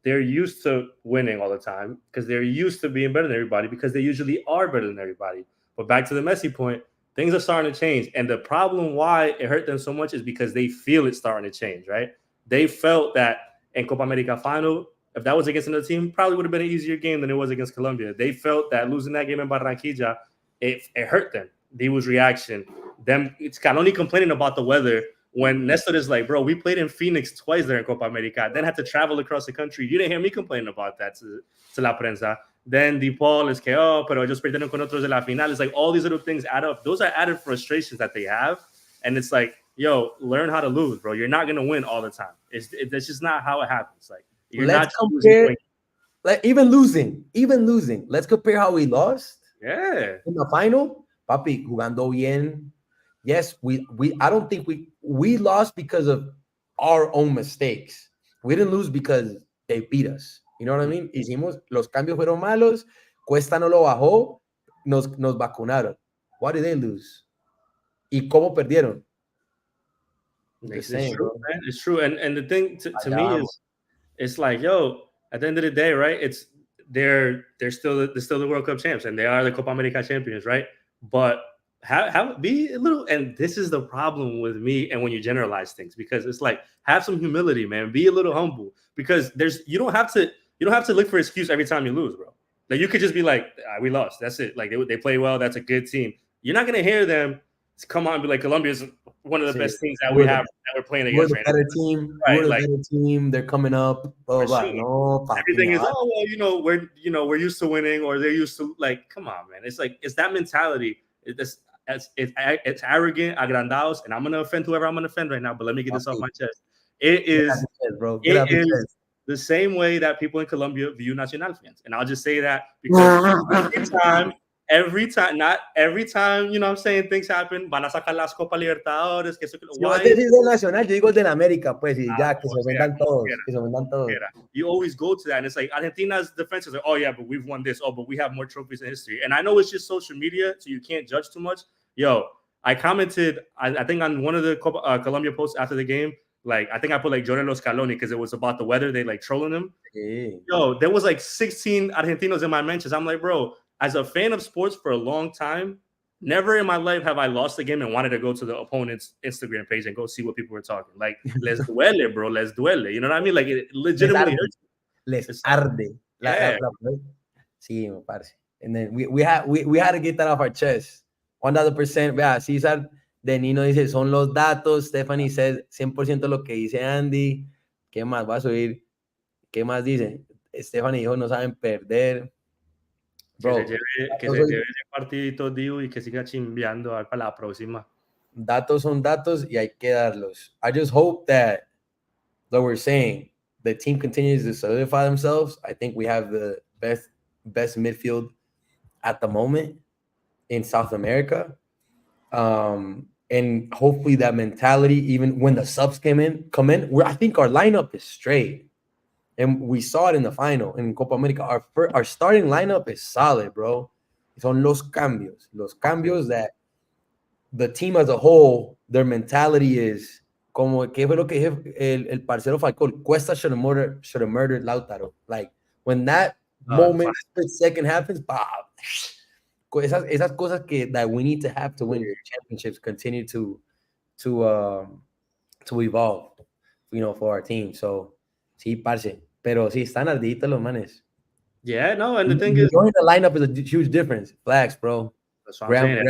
they're used to winning all the time because they're used to being better than everybody because they usually are better than everybody. But back to the Messi point, things are starting to change. And the problem why it hurt them so much is because they feel it's starting to change, right? They felt that in Copa America final, if that was against another team, probably would have been an easier game than it was against Colombia. They felt that losing that game in Barranquilla, it hurt them. Dibu's reaction. Them, it's Scaloni complaining about the weather when Nestor is like, bro, we played in Phoenix twice there in Copa America, then had to travel across the country. You didn't hear me complaining about that to la prensa. Then DePaul is que, pero ellos perdieron con otros de la final. It's like all these little things add up. Those are added frustrations that they have. And it's like, yo, learn how to lose, bro. You're not going to win all the time. That's just not how it happens. Like, you're let's not compare, like, even losing. Let's compare how we lost. Yeah. In the final, papi, jugando bien. Yes, I don't think we lost because of our own mistakes. We didn't lose because they beat us. You know what I mean? Los cambios fueron malos, Cuesta no lo bajó, nos vacunaron. Why did they lose? ¿Y cómo perdieron? It's true, man. It's true. And the thing to me is, it's like, yo, at the end of the day, right? They're still the World Cup champs and they are the Copa America champions, right? But be a little, and this is the problem with me and when you generalize things, because it's like, have some humility, man. Be a little humble, because you don't have to look for excuse every time you lose, bro. Like, you could just be like, we lost, that's it. Like, they play well, that's a good team. You're not gonna hear them come on and be like, Colombia's one of the best teams that we have that we're playing against right now. We're the better team. They're coming up. Blah, blah. Sure. No, everything is, well, we're used to winning, or they're used to, like, come on, man. It's like, it's that mentality. It's arrogant, agrandados, and I'm gonna offend whoever I'm gonna offend right now. But let me get this off my chest. It is the same way that people in Colombia view Nacional fans, and I'll just say that because every time, not every time, you know what I'm saying, things happen. Van a sacar las Copa Libertadores. Que why is it Nacional? Yo digo de la América, pues, y ya, que se vendan todos. You always go to that, and it's like Argentina's defense is like, oh yeah, but we've won this. Oh, but we have more trophies in history. And I know it's just social media, so you can't judge too much. Yo, I commented, I think on one of the Colombia posts after the game, like, I think I put like Jordan Scaloni because it was about the weather. They like trolling him. Hey. Yo, there was like 16 Argentinos in my mentions. I'm like, bro, as a fan of sports for a long time, Never in my life have I lost a game and wanted to go to the opponent's Instagram page and go see what people were talking. Like, les duele, bro, les duele. You know what I mean? Like, it legitimately hurts. Les arde. Yeah. Sí, parce. And then we had to get that off our chest. 100%. Vea, César de Nino dice, son los datos. Stephanie says, 100% lo que dice Andy. ¿Qué más? Va a subir. ¿Qué más dice? Stephanie dijo, no saben perder. Bro, que se lleve ese partidito, Diu, y que siga chimbeando para la próxima. Datos son datos y hay que darlos. I just hope that, like we're saying, the team continues to solidify themselves. I think we have the best midfield at the moment in South America. And hopefully that mentality, even when the subs come in, I think our lineup is straight. And we saw it in the final in Copa America. Our starting lineup is solid, bro. Son los cambios that the team as a whole, their mentality is como que fue lo que el parcero Falcón. Cuesta should have murdered Lautaro. Like when that moment, split second happens, esas cosas that we need to have to win championships continue to evolve, you know, for our team. So, sí, parce. Pero sí, están arditos los manes. Yeah, no, and the thing is, joining the lineup is a huge difference. Flags, bro. That's what I'm saying.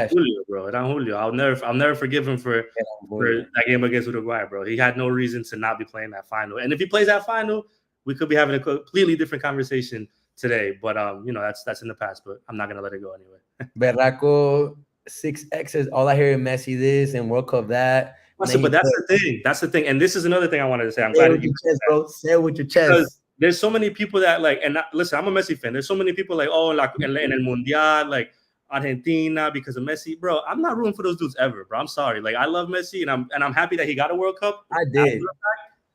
Julio, bro. Julio. I'll never forgive him for that game against Uruguay, bro. He had no reason to not be playing that final. And if he plays that final, we could be having a completely different conversation today. But you know, that's in the past. But I'm not gonna let it go anyway. Berraco 6X's. All I hear is Messi this and World Cup that. But that's the thing. That's the thing. And this is another thing I wanted to say. I'm glad you said that, bro. Say it with your chest. Because there's so many people that like, and listen, I'm a Messi fan. There's so many people like, oh, like in el Mundial, like Argentina because of Messi, bro. I'm not rooting for those dudes ever, bro. I'm sorry. Like I love Messi, and I'm happy that he got a World Cup. I did.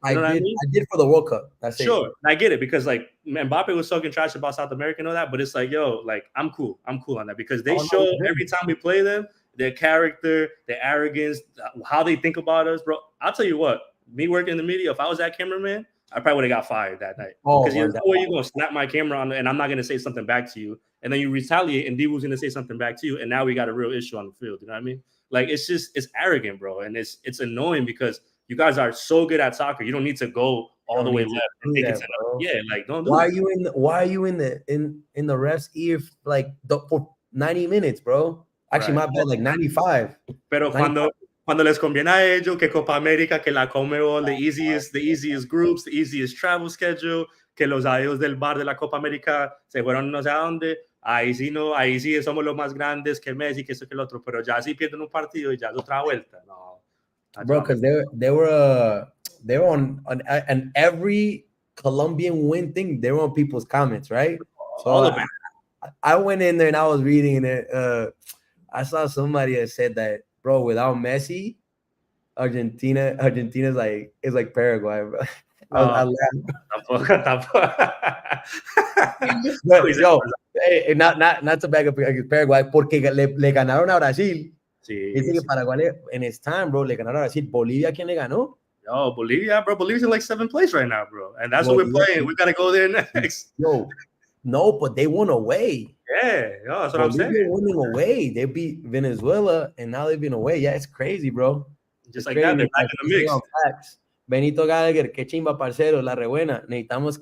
I did for the World Cup. That's sure. I get it because like Mbappe was talking trash about South America and all that, but it's like, yo, like I'm cool on that because they show every time we play them their character, their arrogance, how they think about us, bro. I'll tell you what, me working in the media, if I was that cameraman, I probably would have got fired that night. Because there's no way you're going to snap my camera on and I'm not going to say something back to you. And then you retaliate and Dibu's going to say something back to you. And now we got a real issue on the field. You know what I mean? Like, it's arrogant, bro. And it's annoying because you guys are so good at soccer. You don't need to go all the way left and take it to like, don't do Why are you in the ref's ear like for 90 minutes, bro? Actually, my bad, like 95. Pero 95. Cuando les conviene a ellos que Copa América, que la Conmebol, the easiest groups, the easiest travel schedule, que los adiós del bar de la Copa América se fueron no sé a dónde, ahí sí somos los más grandes que Messi, que eso que el otro, pero ya sí pierden un partido y ya es otra vuelta. No. Bro, because they were on every Colombian win thing, they were on people's comments, right? So I went in there and I was reading it. I saw somebody that said that, bro, without Messi, Argentina is like Paraguay, bro. I laughed. Yo, hey, not to back up against Paraguay, porque le ganaron a Brasil. Sí, Dice que Paraguay in his time, bro, le ganaron a Brasil. Bolivia, ¿quién le ganó? Yo, Bolivia, bro. Bolivia's in like 7th place right now, bro. And that's what we're playing. We got to go there next. Yo, no, but they won away. Yeah, that's what I'm saying. Winning away. They beat Venezuela, and now they've been away. Yeah, it's crazy, bro. Just like that, they're back in the mix. Benito Gallagher, qué chimba, parcero, la rebuena. Necesitamos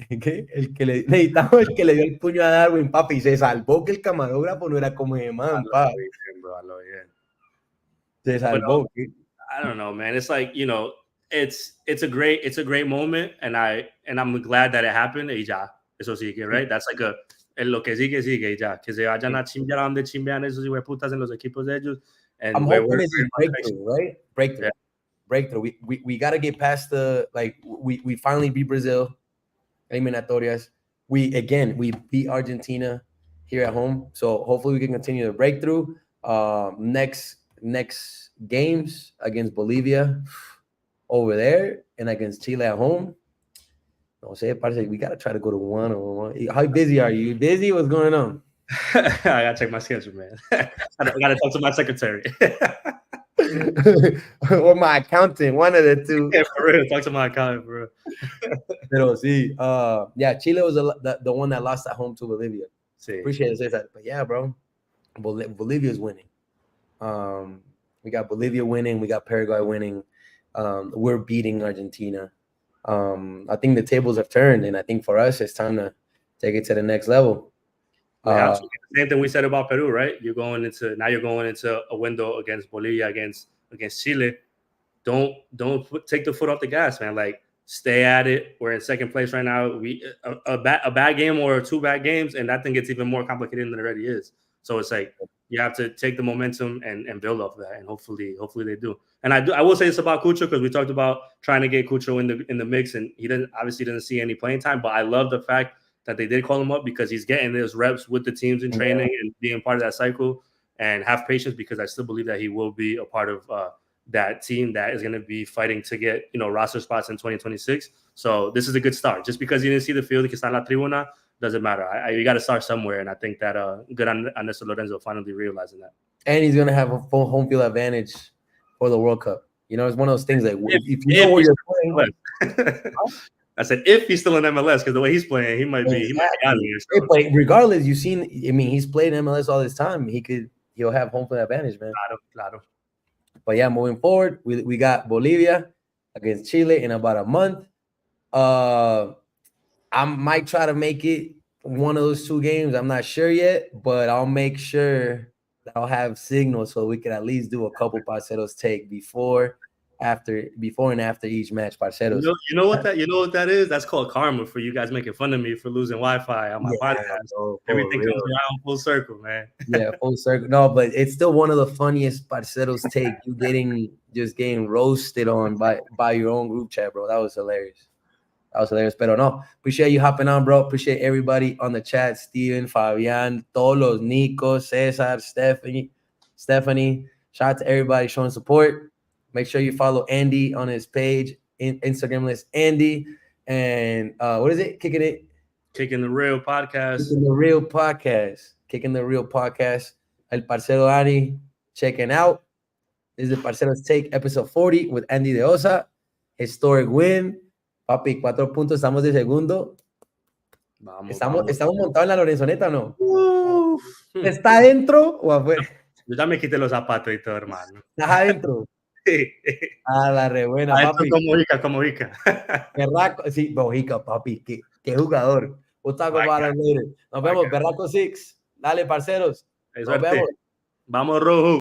necesitamos el que le dio el puño a Darwin, papi, y se salvó que el camarógrafo no era como de man, papi. Se salvó. I don't know, man. It's like, you know, it's a great moment, and I'm glad that it happened. Y ya, eso sigue, right? That's like lo que sigue y ya, que se vayan a chimbear a donde chimbean esos hijueputas en los equipos de ellos. And I'm hoping it's a breakthrough, right? Breakthrough. We got to get past we finally beat Brazil, eliminatorias. We beat Argentina here at home. So hopefully we can continue the breakthrough. Next games against Bolivia over there and against Chile at home. No sé, parce, we got to try to go to one. How busy are you? Busy? What's going on? I got to check my schedule, man. I got to talk to my secretary. Or my accountant, one of the two. Yeah, for real. Talk to my accountant, bro. Pero sí, Chile was the one that lost at home to Bolivia. Sí. Appreciate it. But yeah, bro. Bolivia's winning. We got Bolivia winning. We got Paraguay winning. We're beating Argentina. I think the tables have turned, and I think for us, it's time to take it to the next level. Same thing we said about Peru, right? You're going into a window against Bolivia, against Chile. Don't take the foot off the gas, man. Like, stay at it. We're in second place right now. A bad game or 2 bad games, and that thing gets even more complicated than it already is. So it's like you have to take the momentum and build off that, and hopefully they do. And I will say this about Cucho, because we talked about trying to get Cucho in the mix, and he didn't see any playing time. But I love the fact that they did call him up, because he's getting those reps with the teams in training and being part of that cycle. And have patience, because I still believe that he will be a part of that team that is going to be fighting to get roster spots in 2026. So this is a good start. Just because you didn't see the field, que está en la tribuna, doesn't matter. You got to start somewhere, and I think that good on Ernesto Lorenzo finally realizing that. And he's going to have a full home field advantage for the World Cup. It's one of those things like if you know where you're playing. I said if he's still in MLS, because the way he's playing, he might be out of here. So. But regardless, you've seen. I mean, he's played MLS all this time. He'll have home field advantage, man. Claro. But yeah, moving forward, we got Bolivia against Chile in about a month. I might try to make it one of those 2 games. I'm not sure yet, but I'll make sure that I'll have signal so we can at least do a couple Parceros take before and after each match. Parceros. You know what that is? That's called karma for you guys making fun of me for losing Wi-Fi on my podcast. Bro, everything comes around full circle, man. Yeah, full circle. No, but it's still one of the funniest Parceros take. You getting roasted on by your own group chat, bro. That was hilarious. Pero no, appreciate you hopping on, bro. Appreciate everybody on the chat. Steven, Fabian, Tolos, Nico, Cesar, Stephanie. Shout out to everybody showing support. Make sure you follow Andy on his page, Instagram list Andy. And what is it? Kicking the Real Podcast. Kicking the Real Podcast. El Parcero Ani checking out. This is the Parceros Take, episode 40 with Andy Deossa. Historic win. Papi, 4 puntos, estamos de segundo. Estamos montados en la Lorenzoneta, ¿no? ¿Está adentro o afuera? Yo ya me quité los zapatos y todo, hermano. ¿Estás adentro? A la re buena, papi. Como Ica. Berraco, sí, Bojica, papi. Qué jugador. Nos vemos, Berraco 6. Dale, parceros. Nos vemos. Vamos, rojo.